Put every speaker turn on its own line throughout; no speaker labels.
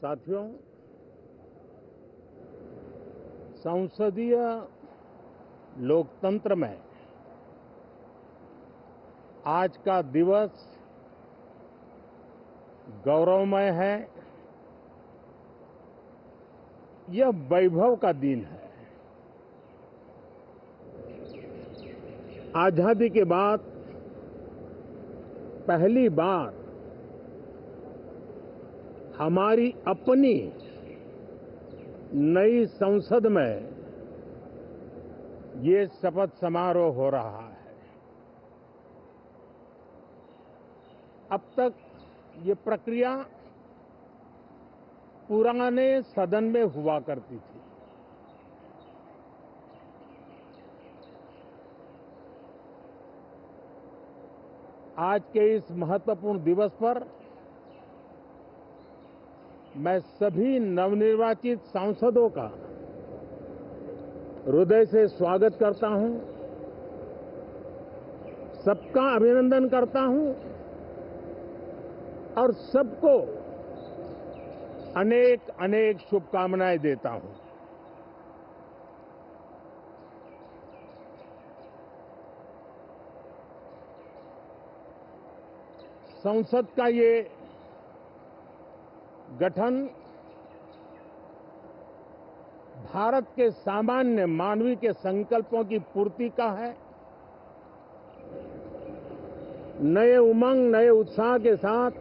साथियों, संसदीय लोकतंत्र में आज का दिवस गौरवमय है। यह वैभव का दिन है। आजादी के बाद पहली बार हमारी अपनी नई संसद में ये शपथ समारोह हो रहा है। अब तक ये प्रक्रिया पुराने सदन में हुआ करती थी। आज के इस महत्वपूर्ण दिवस पर मैं सभी नवनिर्वाचित सांसदों का हृदय से स्वागत करता हूं, सबका अभिनंदन करता हूं और सबको अनेक अनेक शुभकामनाएं देता हूं। संसद का ये गठन भारत के सामान्य मानवीय के संकल्पों की पूर्ति का है। नए उमंग, नए उत्साह के साथ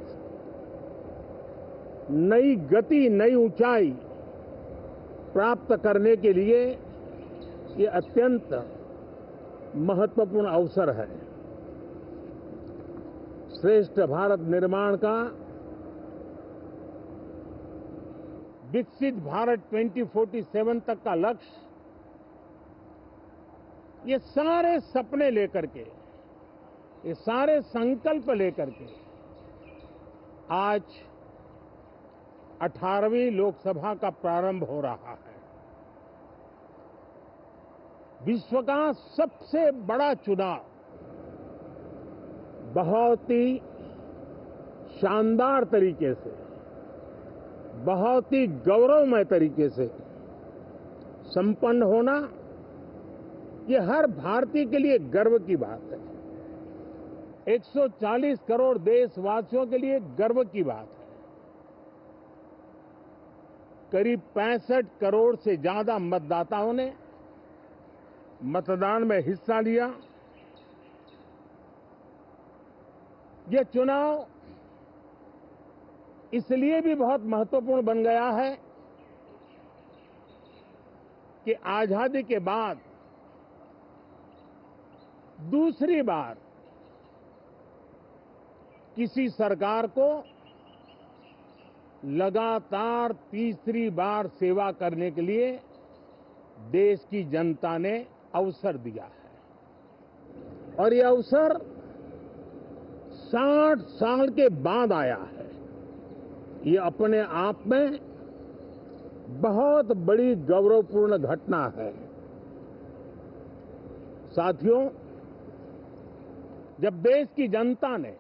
नई गति, नई ऊंचाई प्राप्त करने के लिए ये अत्यंत महत्वपूर्ण अवसर है। श्रेष्ठ भारत निर्माण का, विकसित भारत 2047 तक का लक्ष्य, ये सारे सपने लेकर के, ये सारे संकल्प लेकर के आज 18वीं लोकसभा का प्रारंभ हो रहा है। विश्व का सबसे बड़ा चुनाव बहुत ही शानदार तरीके से, बहुत ही गौरवमय तरीके से संपन्न होना, ये हर भारतीय के लिए गर्व की बात है। 140 करोड़ देशवासियों के लिए गर्व की बात है। करीब 65 करोड़ से ज्यादा मतदाताओं ने मतदान में हिस्सा लिया। यह चुनाव इसलिए भी बहुत महत्वपूर्ण बन गया है कि आजादी के बाद दूसरी बार किसी सरकार को लगातार तीसरी बार सेवा करने के लिए देश की जनता ने अवसर दिया है और यह अवसर 60 साल के बाद आया है। ये अपने आप में बहुत बड़ी गौरवपूर्ण घटना है। साथियों, जब देश की जनता ने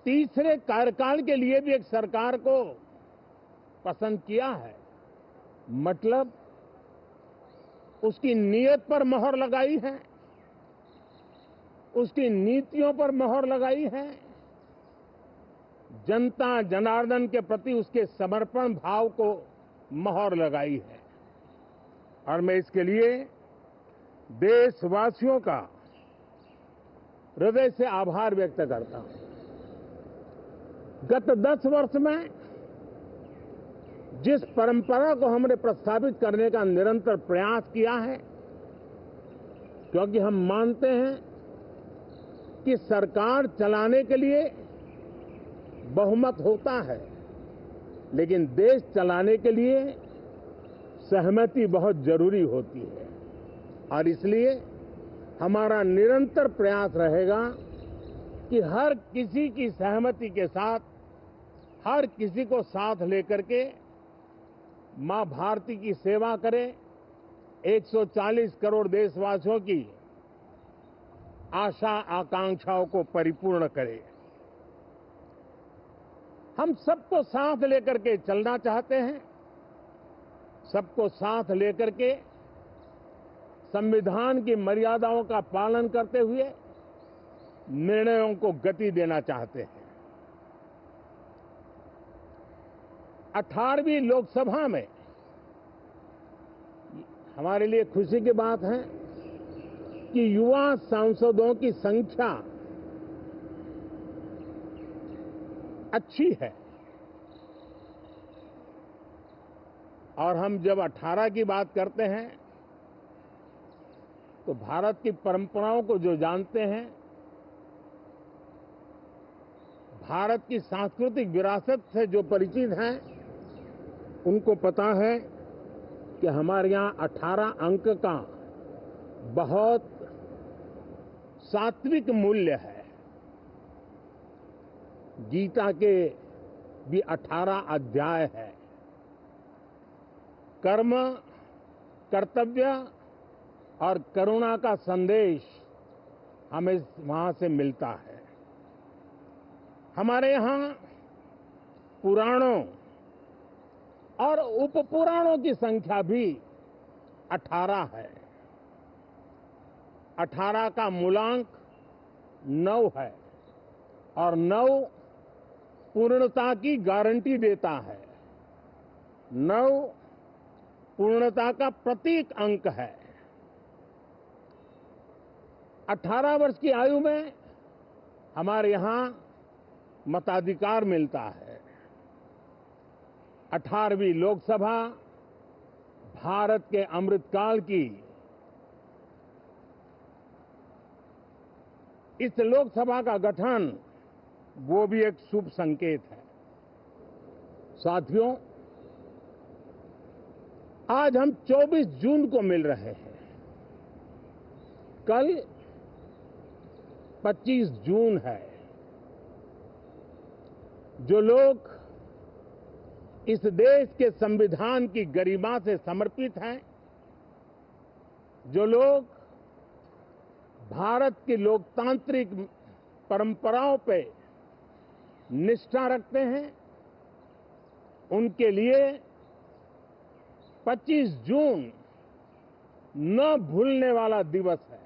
तीसरे कार्यकाल के लिए भी एक सरकार को पसंद किया है, मतलब उसकी नीयत पर मोहर लगाई है, उसकी नीतियों पर मोहर लगाई है, जनता जनार्दन के प्रति उसके समर्पण भाव को मोहर लगाई है। और मैं इसके लिए देशवासियों का हृदय से आभार व्यक्त करता हूं। गत 10 वर्ष में जिस परंपरा को हमने प्रस्थापित करने का निरंतर प्रयास किया है, क्योंकि हम मानते हैं कि सरकार चलाने के लिए बहुमत होता है, लेकिन देश चलाने के लिए सहमति बहुत जरूरी होती है। और इसलिए हमारा निरंतर प्रयास रहेगा कि हर किसी की सहमति के साथ, हर किसी को साथ लेकर के मां भारती की सेवा करें, 140 करोड़ देशवासियों की आशा आकांक्षाओं को परिपूर्ण करे। हम सबको साथ लेकर के चलना चाहते हैं, सबको साथ लेकर के संविधान की मर्यादाओं का पालन करते हुए निर्णयों को गति देना चाहते हैं। 18वीं लोकसभा में हमारे लिए खुशी की बात है कि युवा सांसदों की संख्या अच्छी है। और हम जब 18 की बात करते हैं तो भारत की परंपराओं को जो जानते हैं, भारत की सांस्कृतिक विरासत से जो परिचित हैं, उनको पता है कि हमारे यहाँ 18 अंक का बहुत सात्विक मूल्य है। गीता के भी 18 अध्याय है। कर्म, कर्तव्य और करुणा का संदेश हमें वहां से मिलता है। हमारे यहाँ पुराणों और उपपुराणों की संख्या भी 18 है। 18 का मूलांक 9 है और 9 पूर्णता की गारंटी देता है। 9 पूर्णता का प्रतीक अंक है। 18 वर्ष की आयु में हमारे यहाँ मताधिकार मिलता है। 18वीं लोकसभा भारत के अमृतकाल की इस लोकसभा का गठन वो भी एक शुभ संकेत है। साथियों, आज हम 24 जून को मिल रहे हैं। कल 25 जून है। जो लोग इस देश के संविधान की गरिमा से समर्पित हैं, जो लोग भारत की लोकतांत्रिक परंपराओं पे निष्ठा रखते हैं, उनके लिए 25 जून न भूलने वाला दिवस है।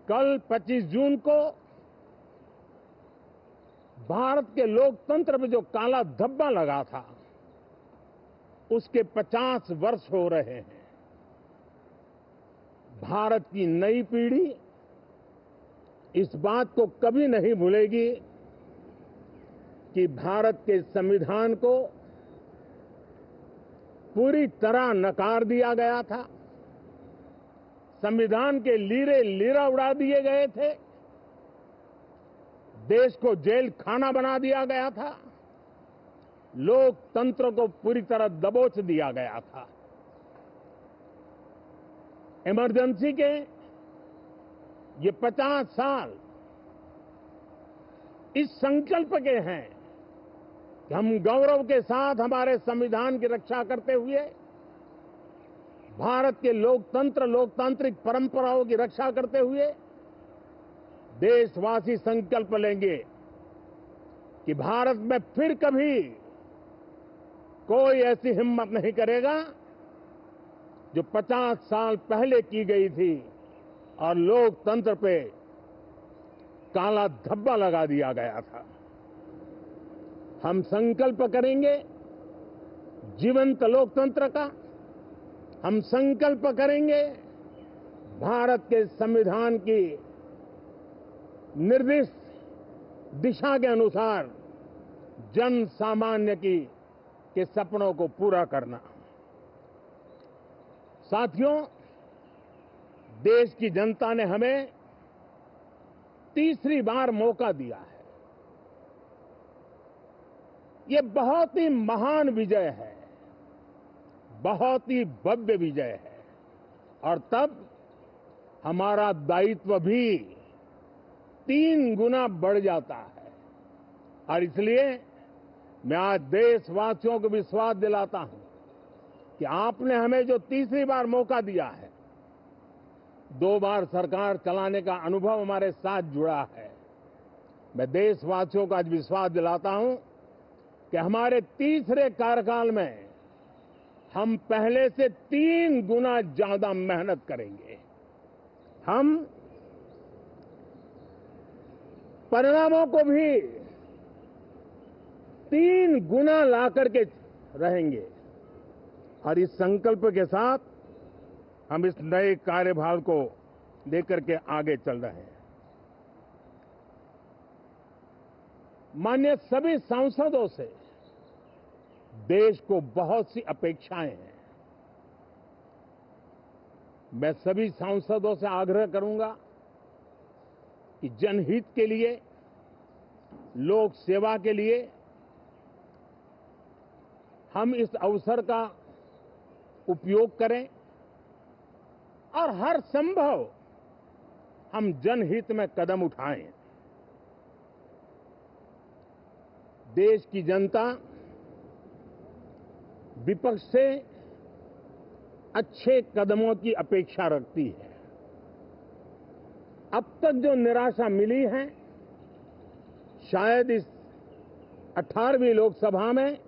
कल 25 जून को भारत के लोकतंत्र में जो काला धब्बा लगा था, उसके 50 वर्ष हो रहे हैं। भारत की नई पीढ़ी इस बात को कभी नहीं भूलेगी कि भारत के संविधान को पूरी तरह नकार दिया गया था। संविधान के लीरे लीरा उड़ा दिए गए थे। देश को जेल खाना बना दिया गया था। लोकतंत्र को पूरी तरह दबोच दिया गया था। इमरजेंसी के ये 50 साल इस संकल्प के हैं कि हम गौरव के साथ हमारे संविधान की रक्षा करते हुए भारत के लोकतंत्र, लोकतांत्रिक परंपराओं की रक्षा करते हुए देशवासी संकल्प लेंगे कि भारत में फिर कभी कोई ऐसी हिम्मत नहीं करेगा जो 50 साल पहले की गई थी और लोकतंत्र पे काला धब्बा लगा दिया गया था। हम संकल्प करेंगे जीवंत लोकतंत्र का। हम संकल्प करेंगे भारत के संविधान की निर्दिष्ट दिशा के अनुसार जन सामान्य के सपनों को पूरा करना। साथियों, देश की जनता ने हमें तीसरी बार मौका दिया है। ये बहुत ही महान विजय है, बहुत ही भव्य विजय है। और तब हमारा दायित्व भी 3 गुना बढ़ जाता है। और इसलिए मैं आज देशवासियों को विश्वास दिलाता हूं कि आपने हमें जो तीसरी बार मौका दिया है, 2 बार सरकार चलाने का अनुभव हमारे साथ जुड़ा है, मैं देशवासियों को आज विश्वास दिलाता हूं कि हमारे तीसरे कार्यकाल में हम पहले से 3 गुना ज्यादा मेहनत करेंगे। हम परिणामों को भी 3 गुना ला करके रहेंगे और इस संकल्प के साथ हम इस नए कार्यभार को लेकर के आगे चल रहे हैं। माननीय सभी सांसदों से देश को बहुत सी अपेक्षाएं हैं। मैं सभी सांसदों से आग्रह करूंगा कि जनहित के लिए, लोक सेवा के लिए हम इस अवसर का उपयोग करें और हर संभव हम जनहित में कदम उठाएं। देश की जनता विपक्ष से अच्छे कदमों की अपेक्षा रखती है। अब तक जो निराशा मिली है, शायद इस 18वीं लोकसभा में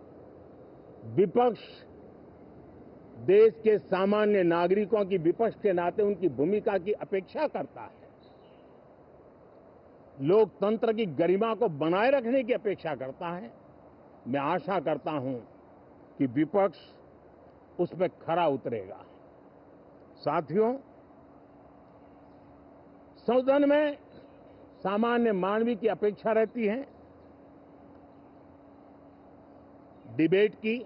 विपक्ष देश के सामान्य नागरिकों की विपक्ष के नाते उनकी भूमिका की अपेक्षा करता है, लोकतंत्र की गरिमा को बनाए रखने की अपेक्षा करता है। मैं आशा करता हूं कि विपक्ष उसमें खरा उतरेगा। साथियों, सदन में सामान्य मानवीय की अपेक्षा रहती है डिबेट की,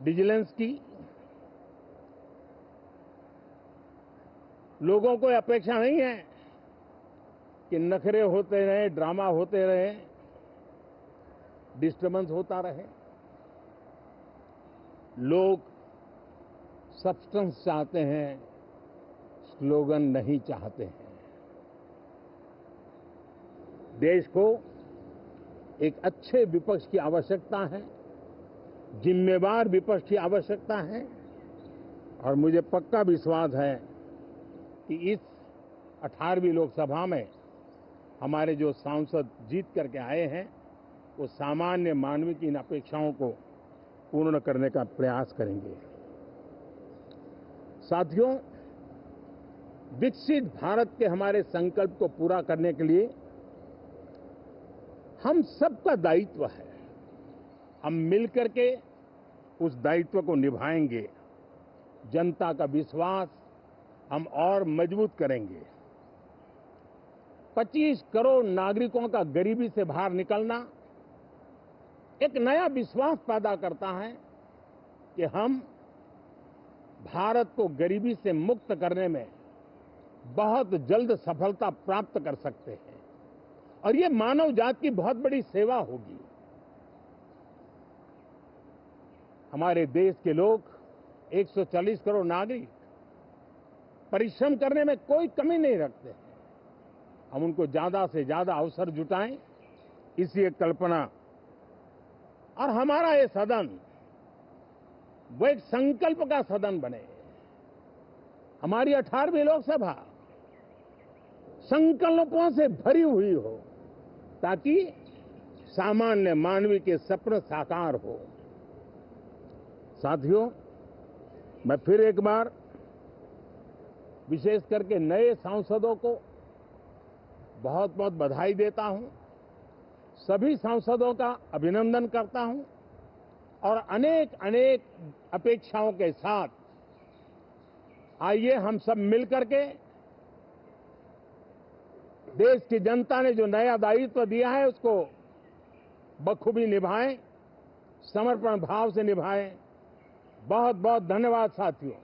विजिलेंस की। लोगों को अपेक्षा नहीं है कि नखरे होते रहे, ड्रामा होते रहे, डिस्टर्बेंस होता रहे। लोग सब्सटेंस चाहते हैं, स्लोगन नहीं चाहते हैं। देश को एक अच्छे विपक्ष की आवश्यकता है, जिम्मेवार विपक्ष की आवश्यकता है और मुझे पक्का विश्वास है कि इस 18वीं लोकसभा में हमारे जो सांसद जीत करके आए हैं वो सामान्य मानवीय की इन अपेक्षाओं को पूर्ण करने का प्रयास करेंगे। साथियों, विकसित भारत के हमारे संकल्प को पूरा करने के लिए हम सबका दायित्व है। हम मिलकर के उस दायित्व को निभाएंगे। जनता का विश्वास हम और मजबूत करेंगे। 25 करोड़ नागरिकों का गरीबी से बाहर निकलना एक नया विश्वास पैदा करता है कि हम भारत को गरीबी से मुक्त करने में बहुत जल्द सफलता प्राप्त कर सकते हैं और ये मानव जाति की बहुत बड़ी सेवा होगी। हमारे देश के लोग 140 करोड़ नागरिक परिश्रम करने में कोई कमी नहीं रखते हैं। हम उनको ज्यादा से ज्यादा अवसर जुटाएं, इसी एक कल्पना। और हमारा ये सदन वो एक संकल्प का सदन बने। हमारी 18वीं लोकसभा संकल्पों से भरी हुई हो ताकि सामान्य मानवीय के सपने साकार हो। साथियों, मैं फिर एक बार विशेष करके नए सांसदों को बहुत बहुत बधाई देता हूं, सभी सांसदों का अभिनंदन करता हूं और अनेक अनेक अपेक्षाओं के साथ आइए हम सब मिलकर के देश की जनता ने जो नया दायित्व दिया है उसको बखूबी निभाएं, समर्पण भाव से निभाएं। बहुत बहुत धन्यवाद साथियों।